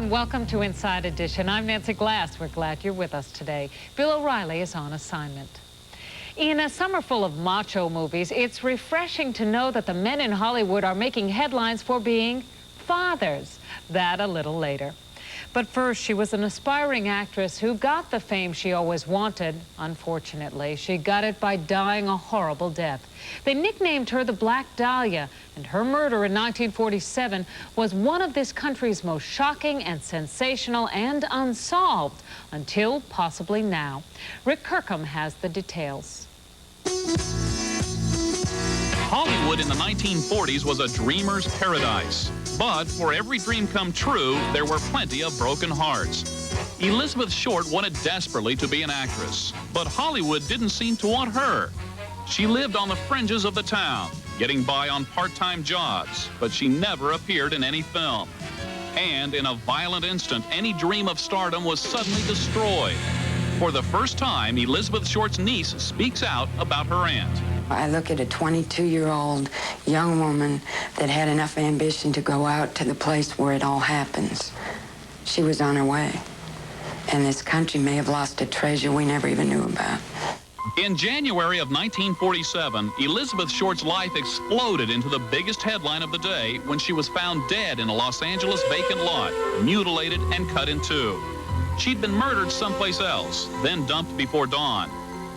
everyone. Welcome to Inside Edition. I'm Nancy Glass. We're glad you're with us today. Bill O'Reilly is on assignment. In a summer full of macho movies, it's refreshing to know that the men in Hollywood are making headlines for being fathers. That a little later. But first, she was an aspiring actress who got the fame she always wanted. Unfortunately, she got it by dying a horrible death. They nicknamed her the Black Dahlia, and her murder in 1947 was one of this country's most shocking and sensational and unsolved until possibly now. Rick Kirkham has the details. Hollywood in the 1940s was a dreamer's paradise. But for every dream come true, there were plenty of broken hearts. Elizabeth Short wanted desperately to be an actress, but Hollywood didn't seem to want her. She lived on the fringes of the town, getting by on part-time jobs, but she never appeared in any film. And in a violent instant, any dream of stardom was suddenly destroyed. For the first time, Elizabeth Short's niece speaks out about her aunt. I look at a 22-year-old young woman that had enough ambition to go out to the place where it all happens. She was on her way. And this country may have lost a treasure we never even knew about. In January of 1947, Elizabeth Short's life exploded into the biggest headline of the day when she was found dead in a Los Angeles vacant lot, mutilated and cut in two. She'd been murdered someplace else, then dumped before dawn.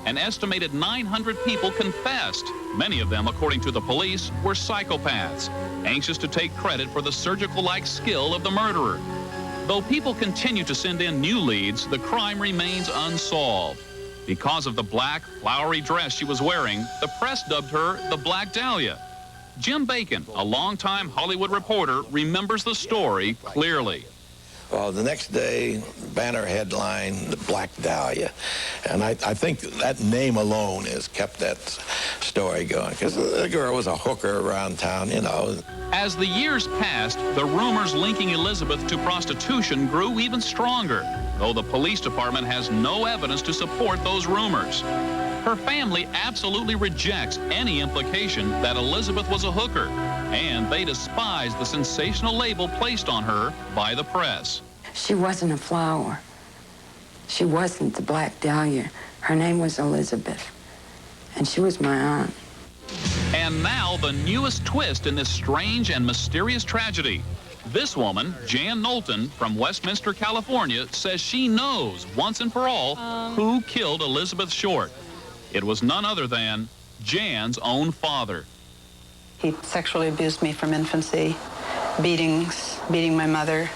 An estimated 900 people confessed. Many of them, according to the police, were psychopaths, anxious to take credit for the surgical-like skill of the murderer. Though people continue to send in new leads, the crime remains unsolved. Because of the black, flowery dress she was wearing, the press dubbed her the Black Dahlia. Jim Bacon, a longtime Hollywood reporter, remembers the story clearly. Well, the next day, banner headline, the Black Dahlia. And I think that name alone has kept that story going, because the girl was a hooker around town, you know. As the years passed, the rumors linking Elizabeth to prostitution grew even stronger, though the police department has no evidence to support those rumors. Her family absolutely rejects any implication that Elizabeth was a hooker, and they despise the sensational label placed on her by the press. She wasn't a flower. She wasn't the Black Dahlia. Her name was Elizabeth, and she was my aunt. And now the newest twist in this strange and mysterious tragedy. This woman, Jan Knowlton from Westminster, California, says she knows once and for all who killed Elizabeth Short. It was none other than Jan's own father. He sexually abused me from infancy, beating my mother,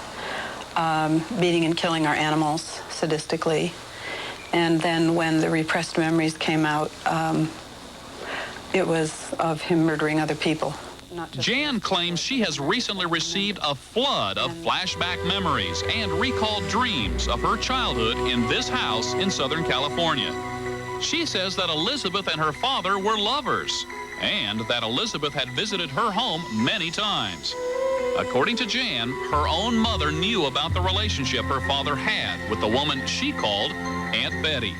beating and killing our animals sadistically. And then when the repressed memories came out, it was of him murdering other people. Jan claims she has recently received a flood of flashback memories and recalled dreams of her childhood in this house in Southern California. She says that Elizabeth and her father were lovers, and that Elizabeth had visited her home many times. According to Jan, her own mother knew about the relationship her father had with the woman she called Aunt Betty.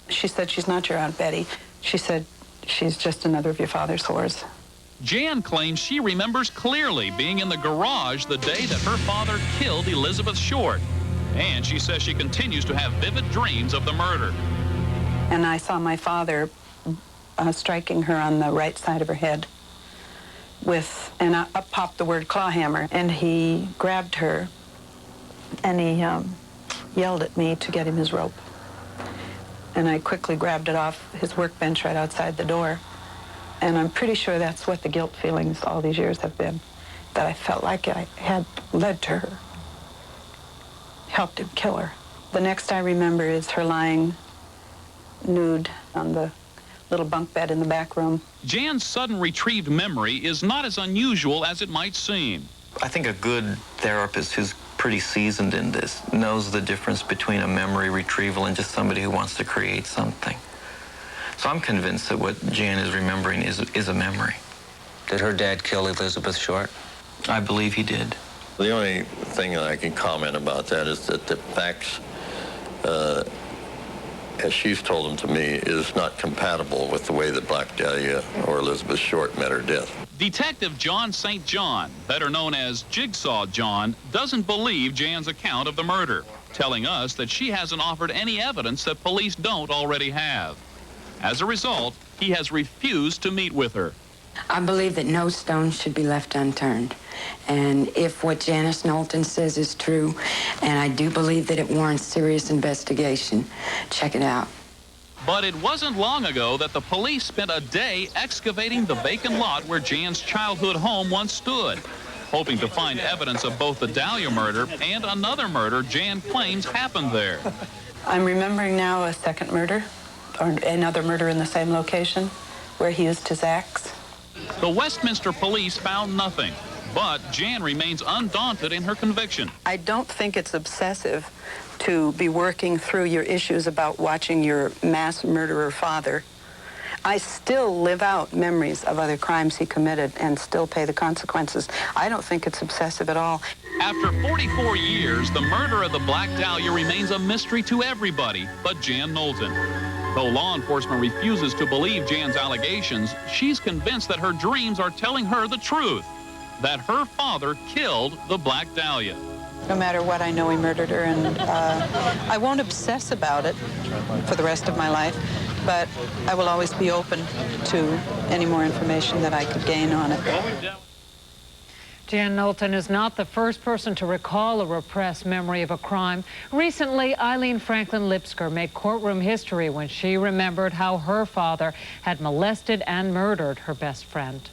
She said, "She's not your Aunt Betty." She said, "She's just another of your father's whores." Jan claims she remembers clearly being in the garage the day that her father killed Elizabeth Short. And she says she continues to have vivid dreams of the murder. And I saw my father striking her on the right side of her head and up popped the word claw hammer, and he grabbed her and he yelled at me to get him his rope. And I quickly grabbed it off his workbench right outside the door. And I'm pretty sure that's what the guilt feelings all these years have been, that I felt like I had led to her, helped him kill her. The next I remember is her lying nude on the little bunk bed in the back room. Jan's sudden retrieved memory is not as unusual as it might seem. I think a good therapist who's pretty seasoned in this knows the difference between a memory retrieval and just somebody who wants to create something. So I'm convinced that what Jan is remembering is a memory. Did her dad kill Elizabeth Short? I believe he did. The only thing that I can comment about that is that the facts, as she's told them to me, is not compatible with the way that Black Dahlia or Elizabeth Short met her death. Detective John St. John, better known as Jigsaw John, doesn't believe Jan's account of the murder, telling us that she hasn't offered any evidence that police don't already have. As a result, he has refused to meet with her. I believe that no stone should be left unturned. And if what Janice Knowlton says is true, and I do believe that it warrants serious investigation, check it out. But it wasn't long ago that the police spent a day excavating the vacant lot where Jan's childhood home once stood, hoping to find evidence of both the Dahlia murder and another murder Jan claims happened there. I'm remembering now a second murder, or another murder in the same location, where he used his axe. The Westminster police found nothing, but Jan remains undaunted in her conviction. I don't think it's obsessive to be working through your issues about watching your mass murderer father. I still live out memories of other crimes he committed and still pay the consequences. I don't think it's obsessive at all. After 44 years, the murder of the Black Dahlia remains a mystery to everybody but Jan Knowlton. Though law enforcement refuses to believe Jan's allegations, she's convinced that her dreams are telling her the truth, that her father killed the Black Dahlia. No matter what, I know he murdered her, and I won't obsess about it for the rest of my life, but I will always be open to any more information that I could gain on it. Jan Knowlton is not the first person to recall a repressed memory of a crime. Recently, Eileen Franklin Lipsker made courtroom history when she remembered how her father had molested and murdered her best friend.